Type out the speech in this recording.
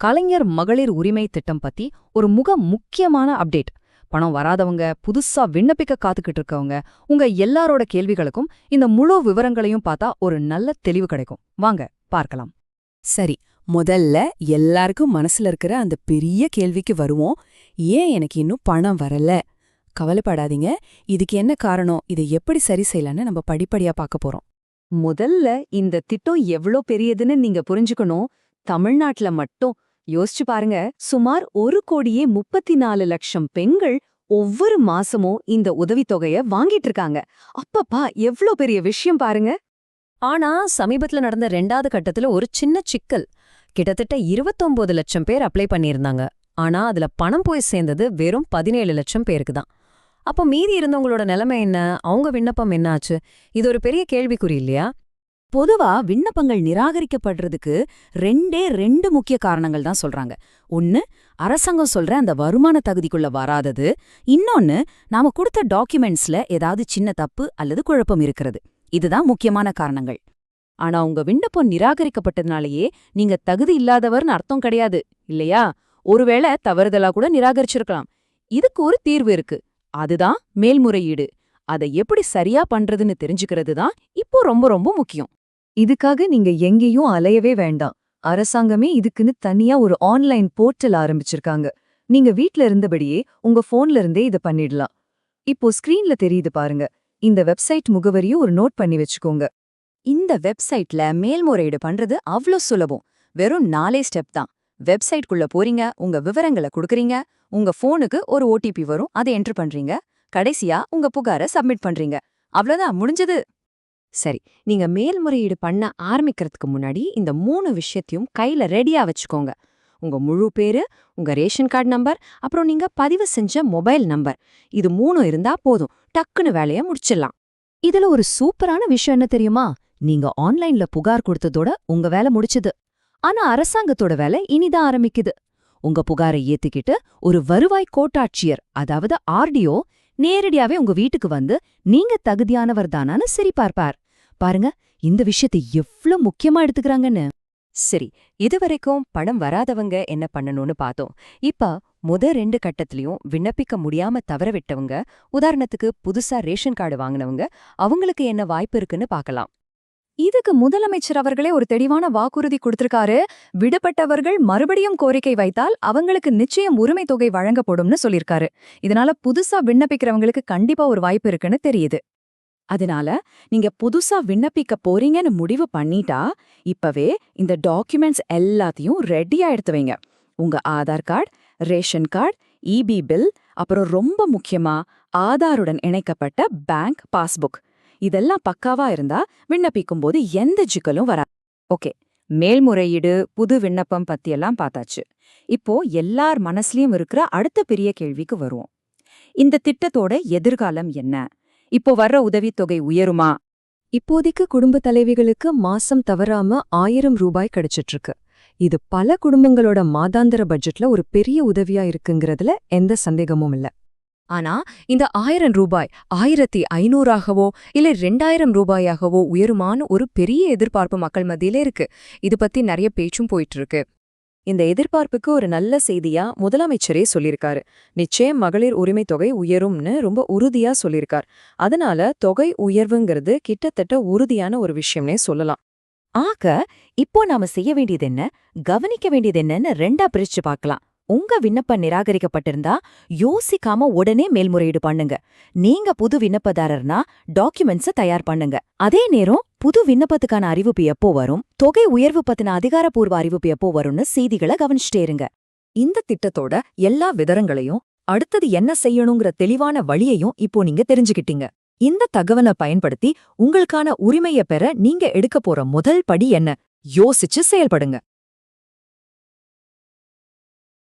கலைஞர் மகளிர் உரிமை திட்டம் பத்தி ஒரு முக்கியமான அப்டேட். பணம் வராதவங்க, புதுசா விண்ணப்பிக்க காத்துக்கிட்டு இருக்கவங்க, உங்க எல்லாரோட கேள்விகளுக்கும் இந்த முழு விவரங்களையும் பார்த்தா ஒரு நல்ல தெளிவு கிடைக்கும். வாங்க பார்க்கலாம். சரி, முதல்ல எல்லாருக்கும் மனசுல இருக்கிற அந்த பெரிய கேள்விக்கு வருவோம். ஏன் எனக்கு இன்னும் பணம் வரல? கவலைப்படாதீங்க, இதுக்கு என்ன காரணம், இதை எப்படி சரி செய்யலான்னு நம்ம படிப்படியா பார்க்க போறோம். முதல்ல இந்த திட்டம் எவ்ளோ பெரியதுன்னு நீங்க புரிஞ்சுக்கணும். தமிழ்நாட்டுல மட்டும் யோசிச்சு பாருங்க, சுமார் 1,34,00,000 பெண்கள் ஒவ்வொரு மாசமும் இந்த உதவித்தொகைய வாங்கிட்டு இருக்காங்க. அப்பப்பா, எவ்ளோ பெரிய விஷயம் பாருங்க. ஆனா சமீபத்துல நடந்த 2வது கட்டத்துல ஒரு சின்ன சிக்கல். கிட்டத்தட்ட 29 லட்சம் பேர் அப்ளை பண்ணியிருந்தாங்க. ஆனா அதுல பணம் போய் சேர்ந்தது வெறும் 17 லட்சம் பேருக்கு தான். அப்ப மீதி இருந்தவங்களோட நிலைமை என்ன? அவங்க விண்ணப்பம் என்னாச்சு? இது ஒரு பெரிய கேள்விக்குறி இல்லையா? பொதுவா விண்ணப்பங்கள் நிராகரிக்கப்படுறதுக்கு ரெண்டு முக்கிய காரணங்கள் தான் சொல்றாங்க. ஒன்னு, அரசாங்கம் சொல்ற அந்த வருமான தகுதிக்குள்ள வராதது. இன்னொன்னு, நாம கொடுத்த டாக்குமெண்ட்ஸ்ல ஏதாவது சின்ன தப்பு அல்லது குழப்பம் இருக்கிறது. இதுதான் முக்கியமான காரணங்கள். ஆனா உங்க விண்ணப்பம் நிராகரிக்கப்பட்டதுனாலேயே நீங்க தகுதி இல்லாதவர்னு அர்த்தம் கிடையாது, இல்லையா? ஒருவேளை தவறுதலா கூட நிராகரிச்சிருக்கலாம். இதுக்கு ஒரு தீர்வு இருக்கு. அதுதான் மேல்முறையீடு. அதை எப்படி சரியா பண்றதுன்னு தெரிஞ்சுக்கிறது தான் இப்போ ரொம்ப முக்கியம். இதுக்காக நீங்க எங்கேயும் அலையவே வேண்டாம். அரசாங்கமே இதுக்குன்னு தனியா ஒரு ஆன்லைன் போர்ட்டல் ஆரம்பிச்சிருக்காங்க. நீங்க வீட்ல இருந்தபடியே உங்க போன்ல இருந்தே இத பண்ணிடலாம். இப்போ ஸ்கிரீன்ல தெரியுது பாருங்க. இந்த வெப்சைட் முகவரியும் ஒரு நோட் பண்ணி வச்சுக்கோங்க. இந்த வெப்சைட்ல மேல்முறையீடு பண்றது அவ்ளோ சுலபம். வெறும் 4 ஸ்டெப் தான். வெப்சைட்குள்ள போறீங்க, உங்க விவரங்களை கொடுக்கறீங்க, உங்க போனுக்கு ஒரு OTP வரும், அதை என்டர் பண்றீங்க, கடைசியா உங்க புகாரை சப்மிட் பண்றீங்க. அவ்வளவுதான், முடிஞ்சது. சரி, நீங்க மேல்முறையீடு பண்ண ஆரம்பிக்கிறதுக்கு முன்னாடி இந்த 3 விஷயத்தையும் கையில ரெடியா வச்சுக்கோங்க. உங்க முழு பேரு, உங்க ரேஷன் கார்டு நம்பர், அப்புறம் நீங்க பதிவு செஞ்ச மொபைல் நம்பர். இது 3 இருந்தா போதும், டக்குன்னு வேலைய முடிச்சிடலாம். இதுல ஒரு சூப்பரான விஷயம் என்ன தெரியுமா? நீங்க ஆன்லைன்ல புகார் கொடுத்ததோட உங்க வேலை முடிச்சுது. ஆனா அரசாங்கத்தோட வேலை இனிதான் ஆரம்பிக்குது. உங்க புகாரை ஏத்துக்கிட்டு ஒரு வருவாய் கோட்டாட்சியர், அதாவது RDO, நேரடியாவே உங்க வீட்டுக்கு வந்து நீங்க தகுதியானவர் தானான்னு சரி பார்ப்பார். பாருங்க, இந்த விஷயத்தை எவ்ளோ முக்கியமா எடுத்துக்கிறாங்கன்னு. சரி, இதுவரைக்கும் பணம் வராதவங்க என்ன பண்ணணும்னு பார்த்தோம். இப்ப 2 கட்டத்திலயும் விண்ணப்பிக்க முடியாம தவறவிட்டவங்க, உதாரணத்துக்கு புதுசா ரேஷன் கார்டு வாங்கினவங்க, அவங்களுக்கு என்ன வாய்ப்பு இருக்குன்னு பார்க்கலாம். இதுக்கு முதலமைச்சர் அவர்களே ஒரு தெளிவான வாக்குறுதி கொடுத்திருக்காரு. விடுபட்டவர்கள் மறுபடியும் கோரிக்கை வைத்தால் அவங்களுக்கு நிச்சயம் உரிமை தொகை வழங்கப்படும்னு சொல்லிருக்காரு. இதனால புதுசா விண்ணப்பிக்கிறவங்களுக்கு கண்டிப்பா ஒரு வாய்ப்பு இருக்குன்னு தெரியுது. அதனால நீங்க புதுசா விண்ணப்பிக்க போறீங்கன்னு முடிவு பண்ணிட்டா, இப்பவே இந்த டாக்குமெண்ட்ஸ் எல்லாத்தையும் ரெடியா எடுத்து வைங்க. உங்க Aadhaar card, ration card, EB bill, அப்புறம் ரொம்ப முக்கியமா ஆதாருடன் இணைக்கப்பட்ட பேங்க் பாஸ்புக். இதெல்லாம் பக்காவா இருந்தா விண்ணப்பிக்கும் போது எந்த சிக்கலும் வராது. ஓகே, மேல்முறையீடு, புது விண்ணப்பம் பத்தியெல்லாம் பார்த்தாச்சு. இப்போ எல்லார் மனசுலயும் இருக்கிற அடுத்த பெரிய கேள்விக்கு வருவோம். இந்த திட்டத்தோட எதிர்காலம் என்ன? இப்போ வர்ற உதவித்தொகை உயருமா? இப்போதைக்கு குடும்ப தலைவிகளுக்கு மாசம் தவறாம 1000 ரூபாய் கிடைச்சிட்டு இருக்கு. இது பல குடும்பங்களோட மாதாந்திர பட்ஜெட்ல ஒரு பெரிய உதவியா இருக்குங்கிறதுல எந்த சந்தேகமும் இல்ல. ஆனா இந்த 1000 ரூபாய் 1500ஆகவோ இல்ல 2000 ரூபாயாகவோ உயருமான்னு ஒரு பெரிய எதிர்பார்ப்பு மக்கள் மத்தியில இருக்கு. இது பத்தி நிறைய பேச்சும் போயிட்டு இருக்கு. இந்த எதிர்பார்ப்புக்கு ஒரு நல்ல செய்தியா முதலமைச்சரே சொல்லியிருக்காரு. நிச்சயம் மகளிர் உரிமை தொகை உயரும்னு ரொம்ப உறுதியா சொல்லியிருக்கார். அதனால தொகை உயர்வுங்கிறது கிட்டத்தட்ட உறுதியான ஒரு விஷயம்னே சொல்லலாம். ஆக இப்போ நாம செய்ய வேண்டியது என்ன, கவனிக்க வேண்டியது என்னன்னு 2ஆ பிரிச்சு பார்க்கலாம். உங்க விண்ணப்பம் நிராகரிக்கப்பட்டிருந்தா யோசிக்காம உடனே மேல்முறையீடு பண்ணுங்க. நீங்க புது விண்ணப்பதாரர்னா டாக்குமெண்ட்ஸ தயார் பண்ணுங்க. அதே நேரம் புது விண்ணப்பத்துக்கான அறிவிப்பு எப்போ வரும், தொகை உயர்வு பத்தின அதிகாரப்பூர்வ அறிவிப்பு எப்போ வரும்னு செய்திகளை கவனிச்சுட்டே இருங்க. இந்த திட்டத்தோட எல்லா விவரங்களையும், அடுத்தது என்ன செய்யணுங்கிற தெளிவான வழியையும் இப்போ நீங்க தெரிஞ்சுக்கிட்டீங்க. இந்த தகவலை பயன்படுத்தி உங்களுக்கான உரிமையை பெற நீங்க எடுக்க போற முதல் படி என்ன? யோசிச்சு செயல்படுங்க.